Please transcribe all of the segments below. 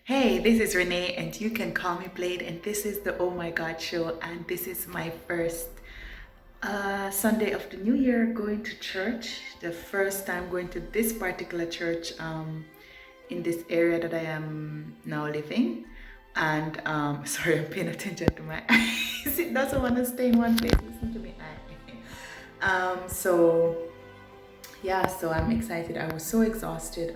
Hey, this is Rene, and you can call me Blade, and this is the Oh My God show, and this is my first Sunday of the new year going to church. The first time going to this particular church in this area that I am now living. And sorry, I'm paying attention to my eyes. It doesn't want to stay in one place. Listen to me. So yeah, so I'm excited. I was so exhausted.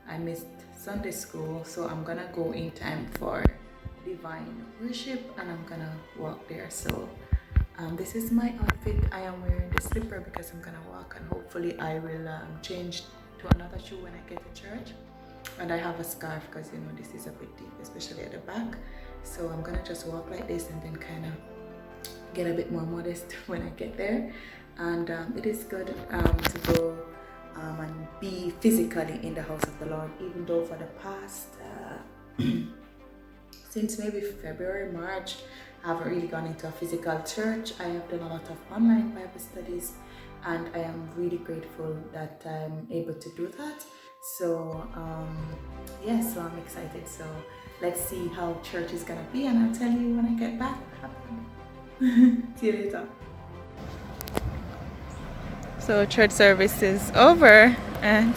I missed Sunday school, so I'm gonna go in time for divine worship and I'm gonna walk there. So this is my outfit. I am wearing the slipper because I'm gonna walk, and hopefully I will change to another shoe when I get to church. And I have a scarf because this is a bit deep, especially at the back. So I'm gonna just walk like this and then kind of get a bit more modest when I get there. And it is good to go and be physically in the house of the Lord, even though for the past since maybe February, March, I haven't really gone into a physical church. I have done a lot of online Bible studies, and I am really grateful that I'm able to do that. So yeah, so I'm excited. So let's see how church is gonna be, and I'll tell you when I get back what happened. See you later. So church service is over, and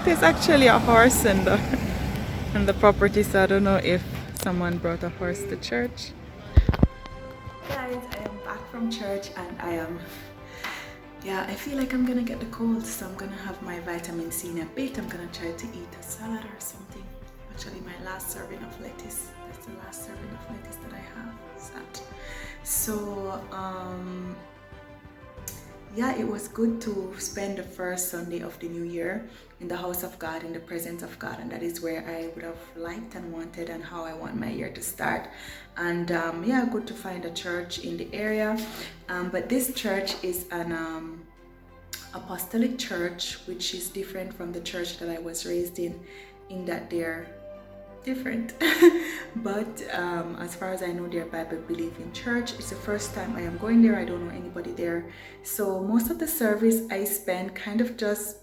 there's actually a horse in the property, so I don't know if someone brought a horse to church. Guys, I am back from church, and I feel like I'm gonna get the cold, so I'm gonna have my vitamin C in a bit. I'm gonna try to eat a salad or something. Actually, my last serving of lettuce. That's the last serving of lettuce that I have. So yeah, it was good to spend the first Sunday of the new year in the house of God, in the presence of God, and that is where I would have liked and wanted, and how I want my year to start. And yeah, good to find a church in the area. But this church is an apostolic church, which is different from the church that I was raised in that they're different. But as far as I know, they're Bible believing church. It's the first time I am going there. I don't know anybody there, so most of the service I spent kind of just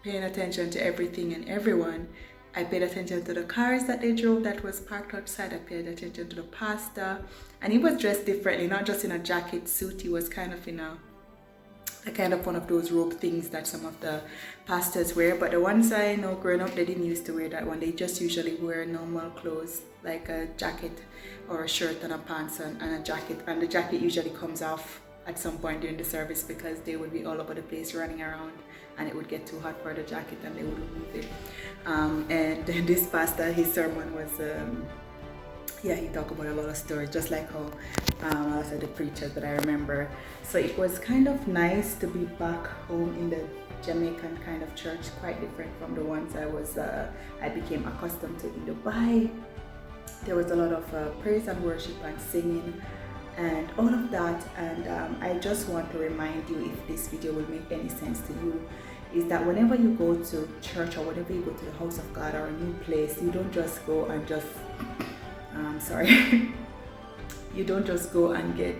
paying attention to everything and everyone. I paid attention to the cars that they drove that was parked outside. I paid attention to the pastor, and he was dressed differently, not just in a jacket suit. He was kind of in a kind of one of those robe things that some of the pastors wear. But the ones I know growing up, they didn't used to wear that one. They just usually wear normal clothes, like a jacket or a shirt and a pants and a jacket. And the jacket usually comes off at some point during the service because they would be all over the place running around, and it would get too hot for the jacket and they would remove it. And this pastor, his sermon was he talked about a lot of stories, just like how I said the preachers that I remember. So it was kind of nice to be back home in the Jamaican kind of church, quite different from the ones I became accustomed to in Dubai. There was a lot of praise and worship and singing and all of that. And I just want to remind you, if this video will make any sense to you, is that whenever you go to church or whenever you go to the house of God or a new place, you don't just go and just you don't just go and get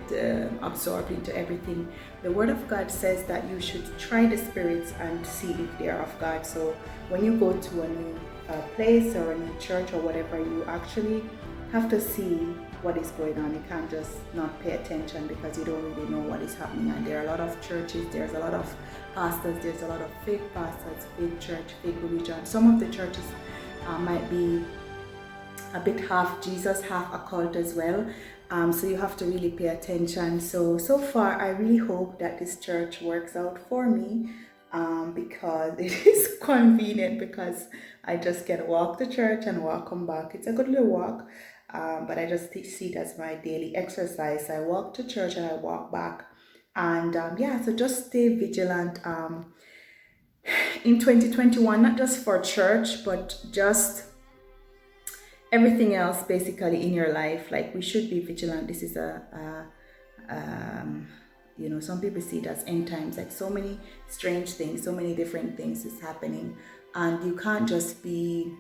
absorbed into everything. The word of God says that you should try the spirits and see if they are of God. So when you go to a new place or a new church or whatever, you actually have to see what is going on. You can't just not pay attention because you don't really know what is happening. And there are a lot of churches, there's a lot of pastors, there's a lot of fake pastors, fake church, fake religion. Some of the churches might be a bit half Jesus, half occult as well. So you have to really pay attention. So far, I really hope that this church works out for me, because it is convenient, because I just can walk to church and come back. It's a good little walk, but I just see it as my daily exercise. I walk to church and I walk back. And so just stay vigilant in 2021, not just for church, but just everything else basically in your life. Like, we should be vigilant. This is some people see it as end times, like so many strange things, so many different things is happening, and you can't just be,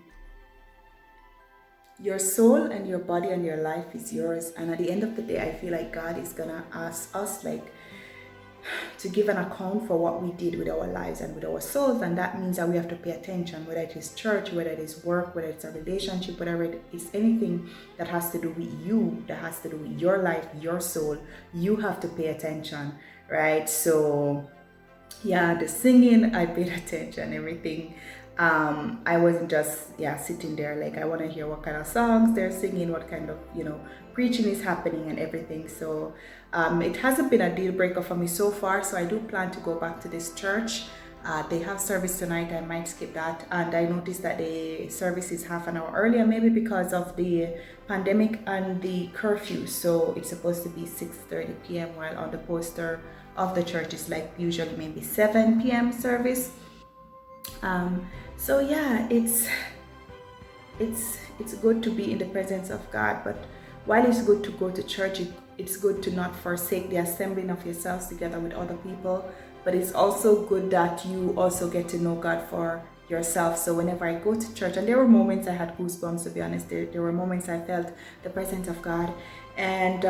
your soul and your body and your life is yours. And at the end of the day, I feel like God is gonna ask us, like, to give an account for what we did with our lives and with our souls, and that means that we have to pay attention, whether it is church, whether it is work, whether it's a relationship, whatever it is, anything that has to do with you, that has to do with your life, your soul, you have to pay attention, right? So yeah, the singing, I paid attention, everything. I wasn't just sitting there like I want to hear what kind of songs they're singing, what kind of preaching is happening and everything. So it hasn't been a deal breaker for me so far, so I do plan to go back to this church. They have service tonight. I might skip that, and I noticed that the service is half an hour earlier, maybe because of the pandemic and the curfew. So it's supposed to be 6:30 p.m. while on the poster of the church is like usually maybe 7 p.m. service. So yeah, it's good to be in the presence of God, but while it's good to go to church, it's good to not forsake the assembling of yourselves together with other people, but it's also good that you also get to know God for yourself. So whenever I go to church, and there were moments I had goosebumps, to be honest, there were moments I felt the presence of God. And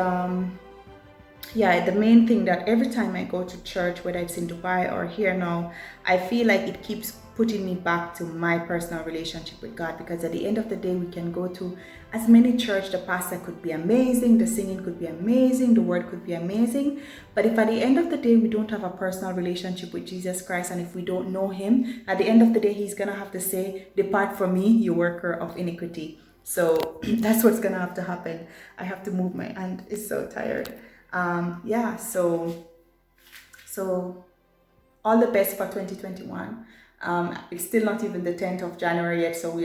the main thing that every time I go to church, whether it's in Dubai or here now, I feel like it keeps putting me back to my personal relationship with God, because at the end of the day, we can go to as many church, the pastor could be amazing, the singing could be amazing, the word could be amazing, but if at the end of the day we don't have a personal relationship with Jesus Christ, and if we don't know him, at the end of the day he's gonna have to say, "Depart from me, you worker of iniquity." So that's what's gonna have to happen. I have to move my hand, it's so tired. So all the best for 2021. It's still not even the 10th of January yet, so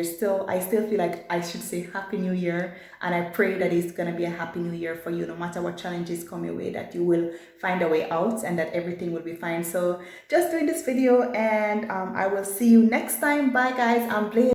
I still feel like I should say Happy New Year, and I pray that it's gonna be a Happy New Year for you, no matter what challenges come your way, that you will find a way out and that everything will be fine. So just doing this video, and I will see you next time. Bye guys, I'm Blaze.